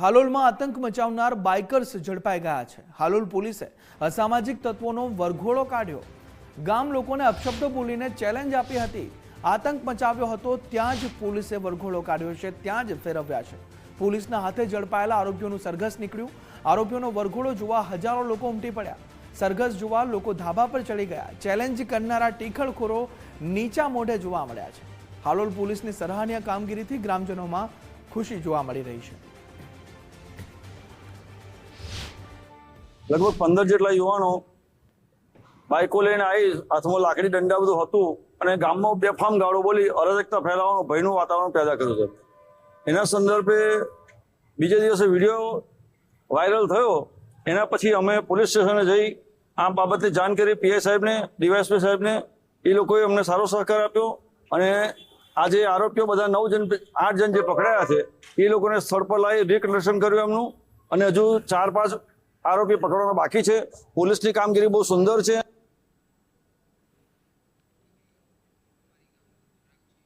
હાલોલમાં આતંક મચાવનાર બાઇકર્સ ઝડપાઈ ગયા છે। હાલોલ પોલીસે અસામાજિક તત્વોનો વરઘોડો કાઢ્યો। ગામ લોકોને અપશબ્દો બોલીને ચેલેન્જ આપી હતી। આતંક મચાવ્યો હતો ત્યાં જ પોલીસે વરઘોડો કાઢ્યો છે, ત્યાં જ ફેરવ્યા છે। પોલીસના હાથે ઝડપાયેલા આરોપીઓનું સરઘસ નીકળ્યું। આરોપીઓનો વરઘોડો જોવા હજારો લોકો ઉમટી પડ્યા। સરઘસ જોવા લોકો ધાબા પર ચડી ગયા। ચેલેન્જ કરનારા ટીખળખોરો નીચા મોઢે જોવા મળ્યા છે। હાલોલ પોલીસની સરાહનીય કામગીરીથી ગ્રામજનોમાં ખુશી જોવા મળી રહી છે। लगभग 15 જેટલા યુવાનો બાઇકો લઈને આવી, હાથમાં લાકડી દંડા બધું હતું અને ગામમાં બેફામ ગાળો બોલી અરાજકતા ફેલાવવાનું ભયનું વાતાવરણ પેદા કર્યું છે। એના સંદર્ભે બીજે દિવસે વિડીયો વાયરલ થયો। એના પછી અમે પોલીસ સ્ટેશને જઈ આ બાબતે જાણ કરી પીઆઈ સાહેબને, ડીવાયએસપી સાહેબને। એ લોકોએ અમને સારો સહકાર આપ્યો અને આજે આરોપીઓ બધા 8 જણ જે પકડાયા છે એ લોકોને સ્થળ પર લાવી રિકન્સ્ટ્રક્શન કર્યું એમનું, અને હજુ 4-5 આરોપી પકડવાના બાકી છે। પોલીસની કામગીરી બહુ સુંદર છે।